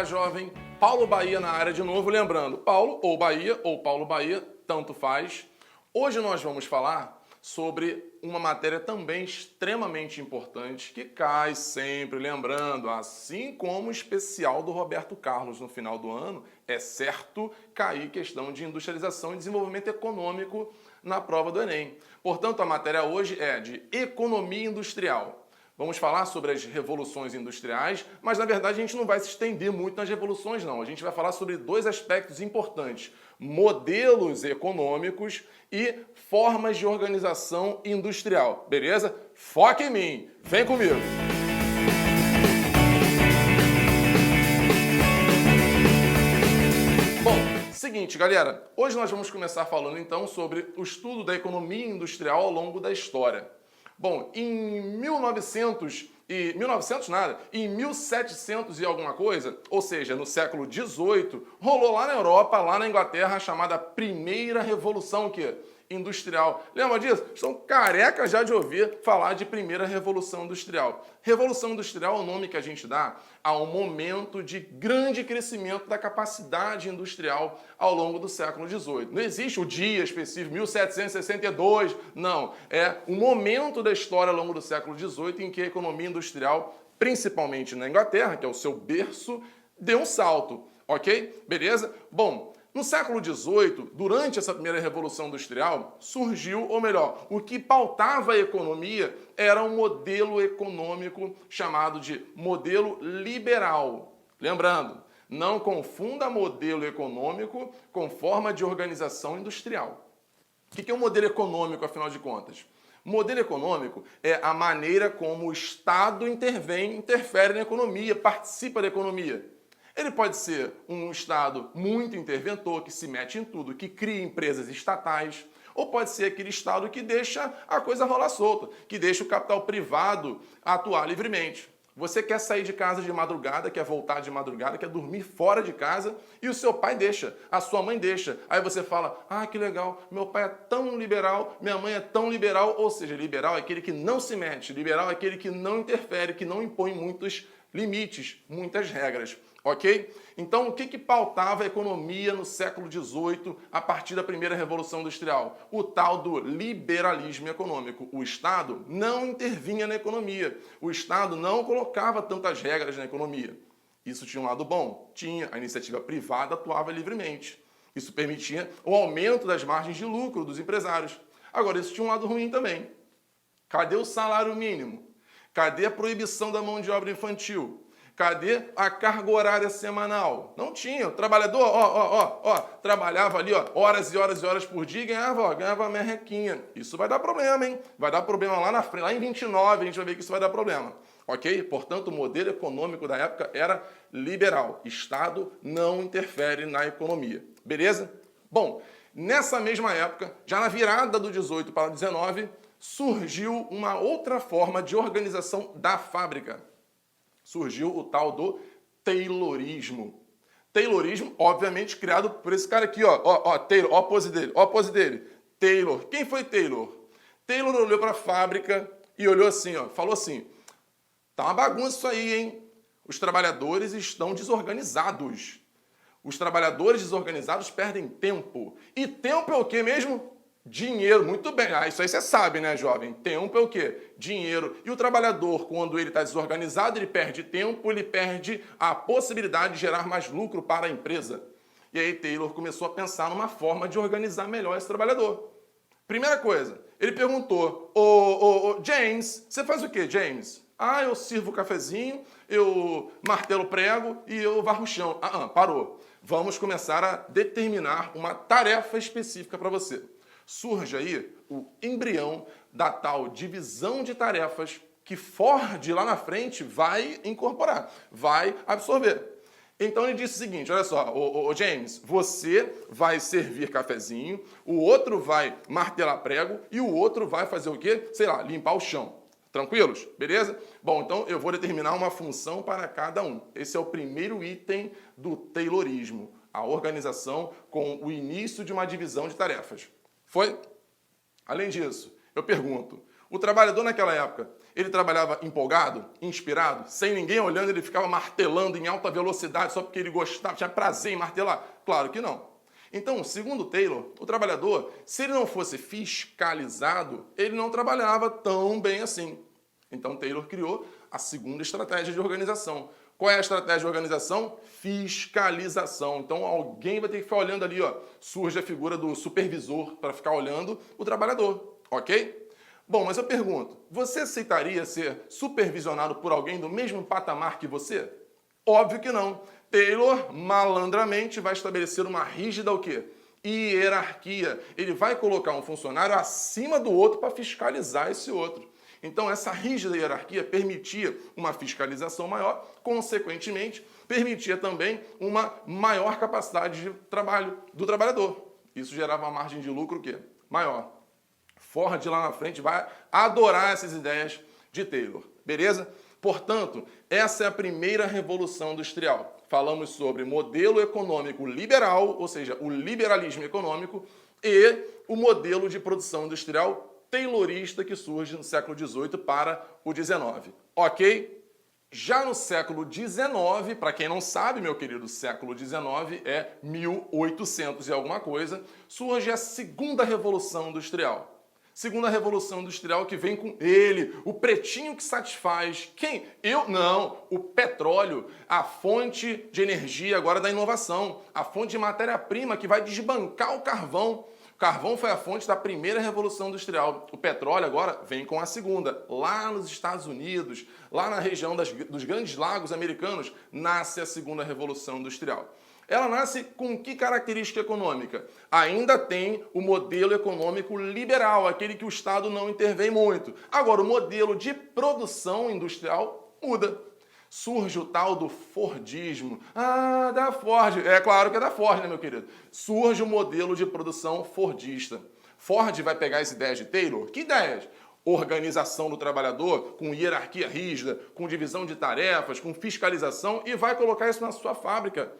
jovem, Paulo Bahia na área de novo, lembrando, Paulo ou Paulo Bahia, tanto faz. Hoje nós vamos falar sobre uma matéria também extremamente importante que cai sempre, lembrando, assim como o especial do Roberto Carlos no final do ano, é certo cair questão de industrialização e desenvolvimento econômico na prova do Enem. Portanto, a matéria hoje é de economia industrial. Vamos falar sobre as revoluções industriais, mas na verdade a gente não vai se estender muito nas revoluções não. A gente vai falar sobre dois aspectos importantes: modelos econômicos e formas de organização industrial. Beleza? Foca em mim! Vem comigo! Bom, seguinte, galera. Hoje nós vamos começar falando então sobre o estudo da economia industrial ao longo da história. Bom, em 1700 e alguma coisa, ou seja, no século XVIII, rolou lá na Europa, lá na Inglaterra, a chamada Primeira Revolução Industrial. Lembra disso? Estão carecas já de ouvir falar de Primeira Revolução Industrial. Revolução Industrial é o nome que a gente dá a um momento de grande crescimento da capacidade industrial ao longo do século XVIII. Não existe o dia específico, 1762, não. É um momento da história ao longo do século XVIII em que a economia industrial, principalmente na Inglaterra, que é o seu berço, deu um salto, ok? Beleza? Bom, no século XVIII, durante essa primeira revolução industrial, surgiu, ou melhor, o que pautava a economia era um modelo econômico chamado de modelo liberal. Lembrando, não confunda modelo econômico com forma de organização industrial. O que é um modelo econômico, afinal de contas? Modelo econômico é a maneira como o Estado interfere na economia, participa da economia. Ele pode ser um Estado muito interventor, que se mete em tudo, que cria empresas estatais, ou pode ser aquele Estado que deixa a coisa rolar solta, que deixa o capital privado atuar livremente. Você quer sair de casa de madrugada, quer voltar de madrugada, quer dormir fora de casa e o seu pai deixa, a sua mãe deixa. Aí você fala, que legal, meu pai é tão liberal, minha mãe é tão liberal. Ou seja, liberal é aquele que não se mete, liberal é aquele que não interfere, que não impõe muitos limites, muitas regras. Ok? Então, o que pautava a economia no século XVIII a partir da primeira Revolução Industrial? O tal do liberalismo econômico. O Estado não intervinha na economia. O Estado não colocava tantas regras na economia. Isso tinha um lado bom? Tinha. A iniciativa privada atuava livremente. Isso permitia o aumento das margens de lucro dos empresários. Agora, isso tinha um lado ruim também. Cadê o salário mínimo? Cadê a proibição da mão de obra infantil? Cadê a carga horária semanal? Não tinha. O trabalhador, trabalhava ali, horas e horas e horas por dia e ganhava merrequinha. Isso vai dar problema, hein? Vai dar problema lá na frente, lá em 29 a gente vai ver que isso vai dar problema. Ok? Portanto, o modelo econômico da época era liberal. Estado não interfere na economia. Beleza? Bom, nessa mesma época, já na virada do 18 para o 19, surgiu uma outra forma de organização da fábrica. Surgiu o tal do Taylorismo. Taylorismo, obviamente, criado por esse cara aqui, Taylor, ó a pose dele, Taylor. Quem foi Taylor? Taylor olhou para a fábrica e olhou assim, falou assim, tá uma bagunça isso aí, hein? Os trabalhadores estão desorganizados. Os trabalhadores desorganizados perdem tempo. E tempo é o quê mesmo? Dinheiro, muito bem. Isso aí você sabe, né, jovem? Tempo é o quê? Dinheiro. E o trabalhador, quando ele está desorganizado, ele perde tempo, ele perde a possibilidade de gerar mais lucro para a empresa. E aí Taylor começou a pensar numa forma de organizar melhor esse trabalhador. Primeira coisa, ele perguntou, James, você faz o quê, James? Eu sirvo cafezinho, eu martelo prego e eu varro o chão. Parou. Vamos começar a determinar uma tarefa específica para você. Surge aí o embrião da tal divisão de tarefas que Ford lá na frente vai incorporar, vai absorver. Então ele disse o seguinte, olha só, James, você vai servir cafezinho, o outro vai martelar prego e o outro vai fazer o quê? Sei lá, limpar o chão. Tranquilos? Beleza? Bom, então eu vou determinar uma função para cada um. Esse é o primeiro item do Taylorismo, a organização com o início de uma divisão de tarefas. Foi? Além disso, eu pergunto, O trabalhador naquela época, ele trabalhava empolgado, inspirado, sem ninguém olhando, ele ficava martelando em alta velocidade só porque ele gostava, tinha prazer em martelar? Claro que não. Então, segundo Taylor, o trabalhador, se ele não fosse fiscalizado, ele não trabalhava tão bem assim. Então, Taylor criou a segunda estratégia de organização. Qual é a estratégia de organização? Fiscalização. Então, alguém vai ter que ficar olhando ali, ó. Surge a figura do supervisor para ficar olhando o trabalhador, ok? Bom, mas eu pergunto, você aceitaria ser supervisionado por alguém do mesmo patamar que você? Óbvio que não. Taylor, malandramente, vai estabelecer uma rígida o quê? Hierarquia. Ele vai colocar um funcionário acima do outro para fiscalizar esse outro. Então, essa rígida hierarquia permitia uma fiscalização maior, consequentemente, permitia também uma maior capacidade de trabalho do trabalhador. Isso gerava uma margem de lucro o quê? Maior. Ford lá na frente vai adorar essas ideias de Taylor, beleza? Portanto, essa é a primeira revolução industrial. Falamos sobre modelo econômico liberal, ou seja, o liberalismo econômico, e o modelo de produção industrial taylorista que surge no século XVIII para o XIX. Ok? Já no século XIX, para quem não sabe, meu querido, século XIX é 1800 e alguma coisa, surge a segunda revolução industrial. Segunda revolução industrial que vem com ele, o pretinho que satisfaz. Quem? Eu? Não. O petróleo, a fonte de energia agora da inovação, a fonte de matéria-prima que vai desbancar o carvão. O carvão foi a fonte da primeira revolução industrial. O petróleo agora vem com a segunda. Lá nos Estados Unidos, lá na região dos grandes lagos americanos, nasce a segunda revolução industrial. Ela nasce com que característica econômica? Ainda tem o modelo econômico liberal, aquele que o Estado não intervém muito. Agora, o modelo de produção industrial muda. Surge o tal do Fordismo. Ah, da Ford. É claro que é da Ford, né, meu querido? Surge o modelo de produção fordista. Ford vai pegar as ideias de Taylor? Que ideias? Organização do trabalhador, com hierarquia rígida, com divisão de tarefas, com fiscalização, e vai colocar isso na sua fábrica.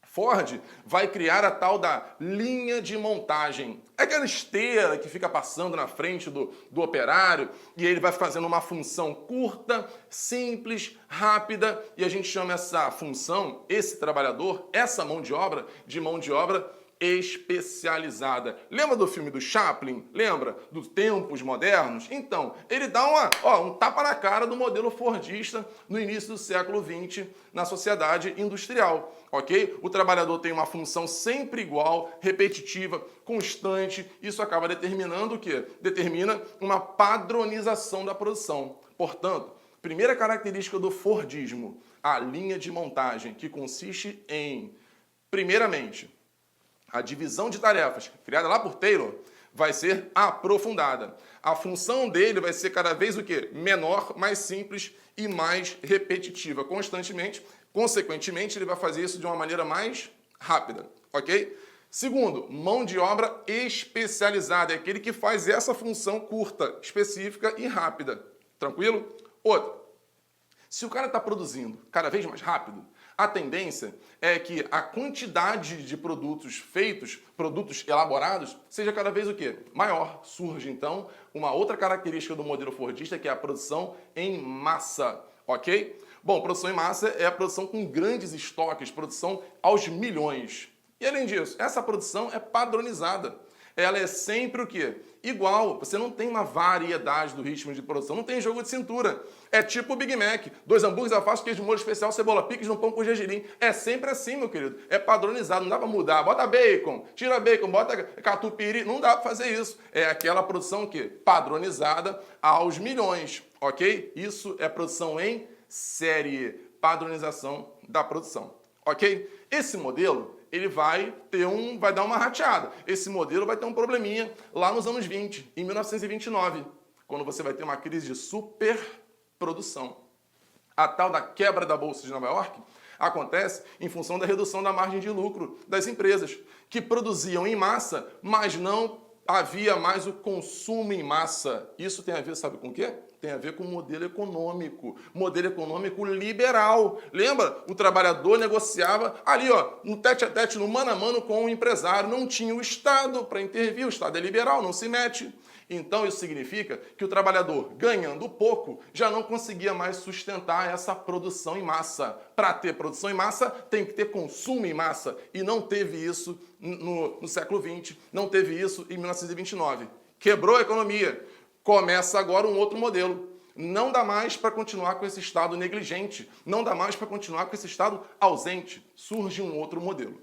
Ford vai criar a tal da linha de montagem. É aquela esteira que fica passando na frente do operário e ele vai fazendo uma função curta, simples, rápida, e a gente chama essa função, esse trabalhador, essa mão de obra especializada. Lembra do filme do Chaplin? Lembra dos tempos modernos? Então, ele dá um tapa na cara do modelo fordista no início do século XX na sociedade industrial, ok? O trabalhador tem uma função sempre igual, repetitiva, constante. Isso acaba determinando o quê? Determina uma padronização da produção. Portanto, primeira característica do Fordismo, a linha de montagem, que consiste em, primeiramente, a divisão de tarefas, criada lá por Taylor, vai ser aprofundada. A função dele vai ser cada vez o quê? Menor, mais simples e mais repetitiva. Consequentemente, ele vai fazer isso de uma maneira mais rápida, ok? Segundo, mão de obra especializada. É aquele que faz essa função curta, específica e rápida. Tranquilo? Outra. Se o cara está produzindo cada vez mais rápido, a tendência é que a quantidade de produtos feitos, produtos elaborados, seja cada vez o quê? Maior. Surge, então, uma outra característica do modelo fordista, que é a produção em massa, ok? Bom, produção em massa é a produção com grandes estoques, produção aos milhões. E, além disso, essa produção é padronizada. Ela é sempre o quê? Igual. Você não tem uma variedade do ritmo de produção, não tem jogo de cintura. É tipo o Big Mac. 2 hambúrgueres, alface, queijo de molho especial, cebola, picles no pão com gergelim. É sempre assim, meu querido. É padronizado, não dá pra mudar. Bota bacon, tira bacon, bota catupiry. Não dá pra fazer isso. É aquela produção o quê? Padronizada aos milhões, ok? Isso é produção em série. Padronização da produção, ok? Esse modelo ele vai dar uma rateada. Esse modelo vai ter um probleminha lá nos anos 20, em 1929, quando você vai ter uma crise de superprodução. A tal da quebra da Bolsa de Nova York acontece em função da redução da margem de lucro das empresas, que produziam em massa, mas não havia mais o consumo em massa. Isso tem a ver, sabe com o quê? tem a ver com modelo econômico liberal. Lembra? O trabalhador negociava ali, ó, no tete-a-tete, no mano a mano com o empresário. Não tinha o Estado para intervir, o Estado é liberal, não se mete. Então isso significa que o trabalhador, ganhando pouco, já não conseguia mais sustentar essa produção em massa. Para ter produção em massa, tem que ter consumo em massa. E não teve isso no século XX, não teve isso em 1929. Quebrou a economia. Começa agora um outro modelo. Não dá mais para continuar com esse Estado negligente. Não dá mais para continuar com esse Estado ausente. Surge um outro modelo.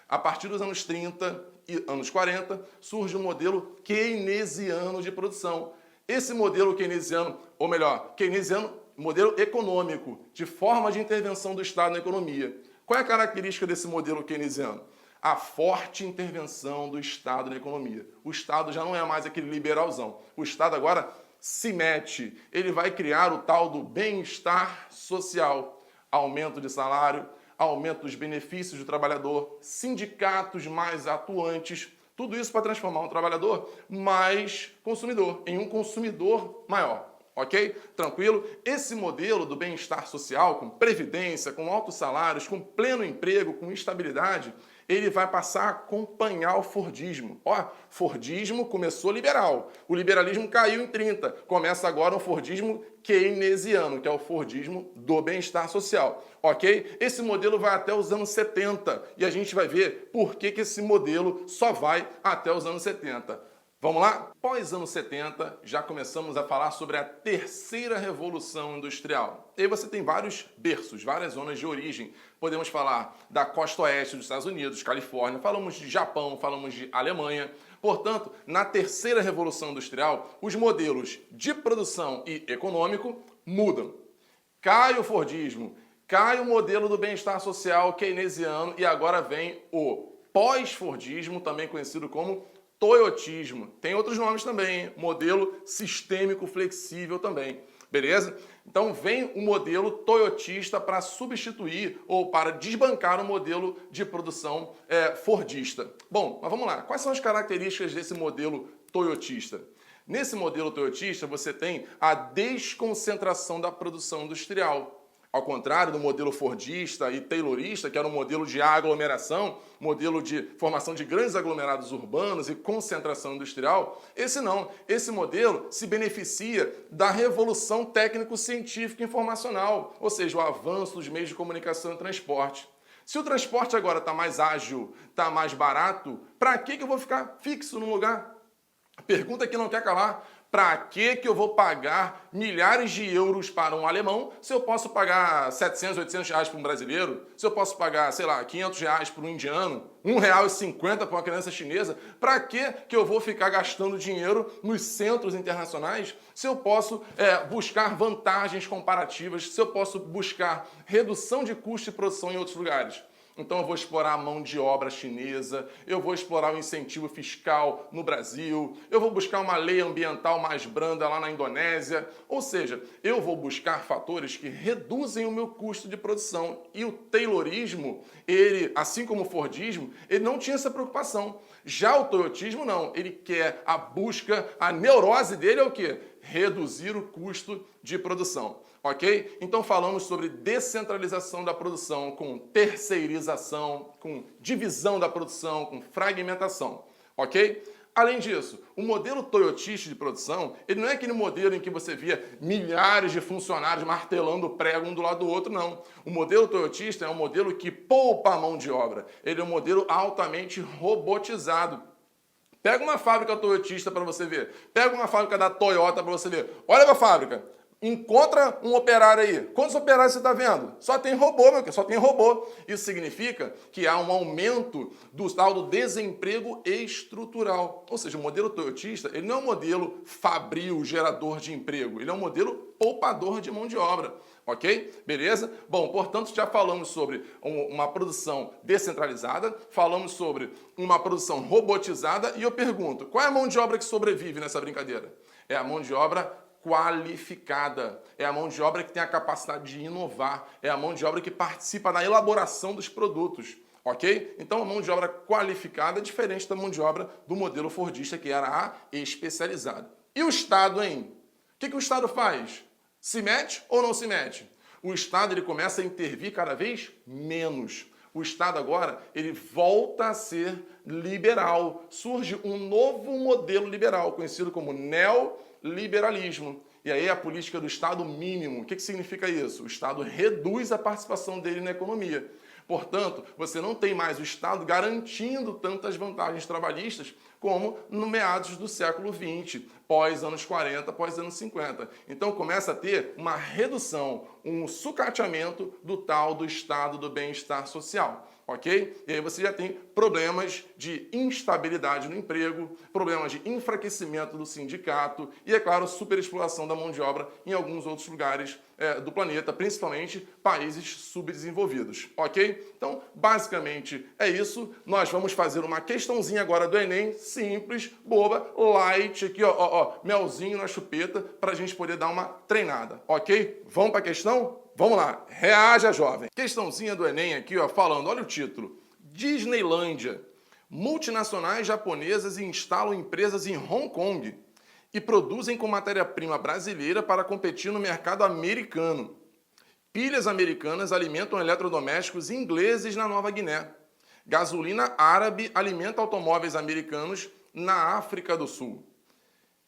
A partir dos anos 30 e anos 40, surge um modelo keynesiano de produção. Esse modelo keynesiano, ou melhor, keynesiano, modelo econômico, de forma de intervenção do Estado na economia. Qual é a característica desse modelo keynesiano? A forte intervenção do Estado na economia. O Estado já não é mais aquele liberalzão. O Estado agora se mete. Ele vai criar o tal do bem-estar social. Aumento de salário, aumento dos benefícios do trabalhador, sindicatos mais atuantes, tudo isso para transformar um trabalhador mais consumidor, em um consumidor maior, ok? Tranquilo? Esse modelo do bem-estar social, com previdência, com altos salários, com pleno emprego, com estabilidade, ele vai passar a acompanhar o Fordismo. Ó, Fordismo começou liberal, o liberalismo caiu em 30, começa agora um Fordismo keynesiano, que é o Fordismo do bem-estar social, ok? Esse modelo vai até os anos 70 e a gente vai ver por que esse modelo só vai até os anos 70. Vamos lá? Pós anos 70, já começamos a falar sobre a terceira revolução industrial. E aí você tem vários berços, várias zonas de origem. Podemos falar da costa oeste dos Estados Unidos, Califórnia, falamos de Japão, falamos de Alemanha. Portanto, na terceira revolução industrial, os modelos de produção e econômico mudam. Cai o Fordismo, cai o modelo do bem-estar social keynesiano e agora vem o pós-Fordismo, também conhecido como toyotismo. Tem outros nomes também, hein? Modelo sistêmico flexível também. Beleza? Então vem o modelo toyotista para substituir ou para desbancar o modelo de produção fordista. Bom, mas vamos lá. Quais são as características desse modelo toyotista? Nesse modelo toyotista você tem a desconcentração da produção industrial. Ao contrário do modelo fordista e taylorista, que era um modelo de aglomeração, modelo de formação de grandes aglomerados urbanos e concentração industrial, esse não. Esse modelo se beneficia da revolução técnico-científica e informacional, ou seja, o avanço dos meios de comunicação e transporte. Se o transporte agora está mais ágil, está mais barato, para que eu vou ficar fixo num lugar? Pergunta que não quer calar. Para que eu vou pagar milhares de euros para um alemão se eu posso pagar 700, 800 reais para um brasileiro? Se eu posso pagar, sei lá, 500 reais para um indiano? R$1,50 para uma criança chinesa? Para que eu vou ficar gastando dinheiro nos centros internacionais se eu posso buscar vantagens comparativas, se eu posso buscar redução de custo de produção em outros lugares? Então eu vou explorar a mão de obra chinesa, eu vou explorar o incentivo fiscal no Brasil, eu vou buscar uma lei ambiental mais branda lá na Indonésia, ou seja, eu vou buscar fatores que reduzem o meu custo de produção. E o taylorismo, ele, assim como o fordismo, ele não tinha essa preocupação. Já o toyotismo não, ele quer a busca, a neurose dele é o quê? Reduzir o custo de produção. Ok? Então falamos sobre descentralização da produção, com terceirização, com divisão da produção, com fragmentação. Ok? Além disso, o modelo toyotista de produção, ele não é aquele modelo em que você via milhares de funcionários martelando prego um do lado do outro, não. O modelo toyotista é um modelo que poupa a mão de obra. Ele é um modelo altamente robotizado. Pega uma fábrica toyotista para você ver. Pega uma fábrica da Toyota para você ver. Olha para a fábrica. Encontra um operário aí. Quantos operários você está vendo? Só tem robô, meu querido, só tem robô. Isso significa que há um aumento do tal do desemprego estrutural. Ou seja, o modelo toyotista, ele não é um modelo fabril, gerador de emprego. Ele é um modelo poupador de mão de obra. Ok? Beleza? Bom, portanto, já falamos sobre uma produção descentralizada, falamos sobre uma produção robotizada e eu pergunto, qual é a mão de obra que sobrevive nessa brincadeira? É a mão de obra qualificada, é a mão de obra que tem a capacidade de inovar, é a mão de obra que participa da elaboração dos produtos, ok? Então a mão de obra qualificada é diferente da mão de obra do modelo fordista, que era a especializada. E o Estado, hein? que o Estado faz? Se mete ou não se mete? O Estado ele começa a intervir cada vez menos. O Estado agora ele volta a ser liberal. Surge um novo modelo liberal, conhecido como neoliberalismo. E aí a política do Estado mínimo. O que significa isso? O Estado reduz a participação dele na economia. Portanto, você não tem mais o Estado garantindo tantas vantagens trabalhistas como no meados do século XX, pós anos 40, pós anos 50. Então começa a ter uma redução, um sucateamento do tal do Estado do bem-estar social. Ok? E aí você já tem problemas de instabilidade no emprego, problemas de enfraquecimento do sindicato e, é claro, superexploração da mão de obra em alguns outros lugares do planeta, principalmente países subdesenvolvidos. Ok? Então, basicamente é isso. Nós vamos fazer uma questãozinha agora do Enem, simples, boba, light, aqui, ó, melzinho na chupeta, para a gente poder dar uma treinada. Ok? Vamos para a questão? Vamos lá, reaja, jovem. Questãozinha do Enem aqui, ó, falando, olha o título. Disneylândia. Multinacionais japonesas instalam empresas em Hong Kong e produzem com matéria-prima brasileira para competir no mercado americano. Pilhas americanas alimentam eletrodomésticos ingleses na Nova Guiné. Gasolina árabe alimenta automóveis americanos na África do Sul.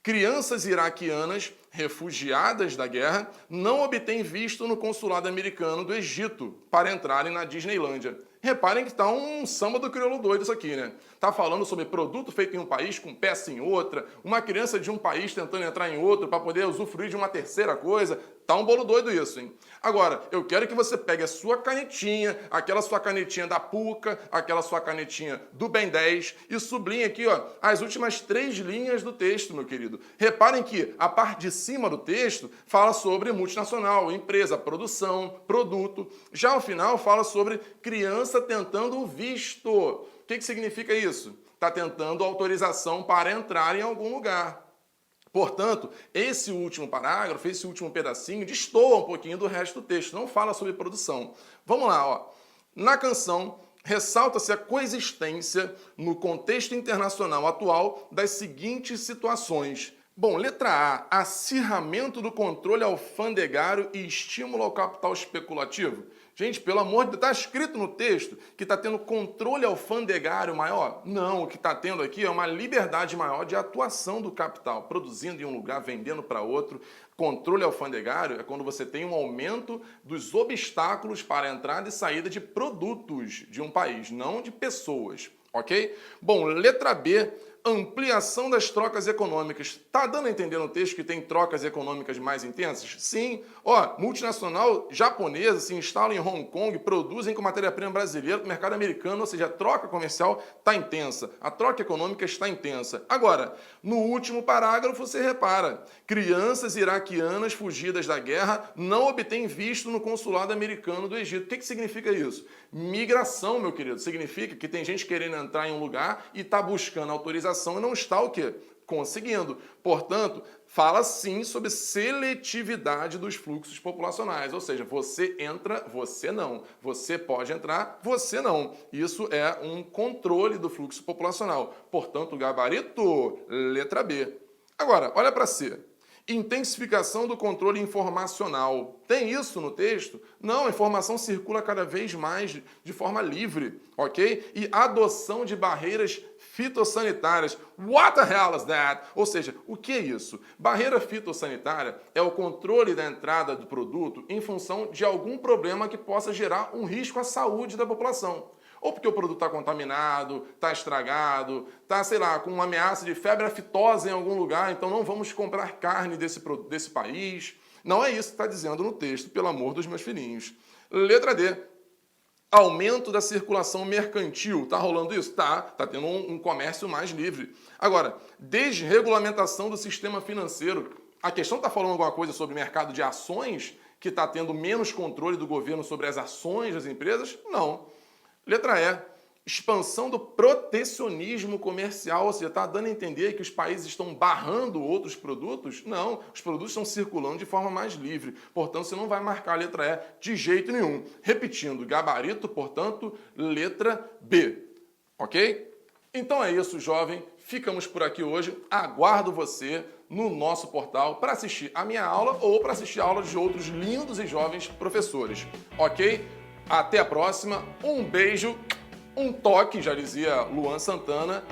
Crianças iraquianas, refugiadas da guerra, não obtêm visto no consulado americano do Egito para entrarem na Disneylândia. Reparem que está um samba do crioulo doido isso aqui, né? Tá falando sobre produto feito em um país com peça em outra, uma criança de um país tentando entrar em outro para poder usufruir de uma terceira coisa. Tá um bolo doido isso, hein? Agora, eu quero que você pegue a sua canetinha, aquela sua canetinha da PUCA, aquela sua canetinha do Ben 10 e sublinhe aqui, ó, as últimas 3 linhas do texto, meu querido. Reparem que a parte de cima do texto fala sobre multinacional, empresa, produção, produto. Já ao final fala sobre criança tentando o visto. O que significa isso? Está tentando autorização para entrar em algum lugar. Portanto, esse último parágrafo, esse último pedacinho, destoa um pouquinho do resto do texto, não fala sobre produção. Vamos lá, ó. Na canção, ressalta-se a coexistência no contexto internacional atual das seguintes situações. Bom, letra A, acirramento do controle alfandegário e estímulo ao capital especulativo. Gente, pelo amor de Deus, está escrito no texto que está tendo controle alfandegário maior? Não, o que está tendo aqui é uma liberdade maior de atuação do capital, produzindo em um lugar, vendendo para outro. Controle alfandegário é quando você tem um aumento dos obstáculos para a entrada e saída de produtos de um país, não de pessoas, ok? Bom, letra B, ampliação das trocas econômicas. Tá dando a entender no texto que tem trocas econômicas mais intensas? Sim. Ó, multinacional japonesa se instala em Hong Kong, produzem com matéria-prima brasileira para o mercado americano, ou seja, a troca comercial está intensa, a troca econômica está intensa. Agora, no último parágrafo você repara, crianças iraquianas fugidas da guerra não obtêm visto no consulado americano do Egito. O que significa isso? Migração, meu querido, significa que tem gente querendo entrar em um lugar e está buscando autorização e não está o quê? Conseguindo. Portanto, fala sim sobre seletividade dos fluxos populacionais, ou seja, você entra, você não. Você pode entrar, você não. Isso é um controle do fluxo populacional. Portanto, gabarito, letra B. Agora, olha para C. Intensificação do controle informacional. Tem isso no texto? Não, a informação circula cada vez mais de forma livre, ok? E adoção de barreiras fitossanitárias. What the hell is that? Ou seja, o que é isso? Barreira fitossanitária é o controle da entrada do produto em função de algum problema que possa gerar um risco à saúde da população. Ou porque o produto está contaminado, está estragado, está, sei lá, com uma ameaça de febre aftosa em algum lugar, então não vamos comprar carne desse país. Não é isso que está dizendo no texto, pelo amor dos meus filhinhos. Letra D. Aumento da circulação mercantil. Está rolando isso? Tá tendo um comércio mais livre. Agora, desregulamentação do sistema financeiro. A questão está falando alguma coisa sobre mercado de ações, que está tendo menos controle do governo sobre as ações das empresas? Não. Letra E, expansão do protecionismo comercial, ou seja, está dando a entender que os países estão barrando outros produtos? Não, os produtos estão circulando de forma mais livre, portanto você não vai marcar a letra E de jeito nenhum. Repetindo, gabarito, portanto, letra B, ok? Então é isso, jovem, ficamos por aqui hoje, aguardo você no nosso portal para assistir a minha aula ou para assistir a aula de outros lindos e jovens professores, ok? Até a próxima, um beijo, um toque, já dizia Luan Santana.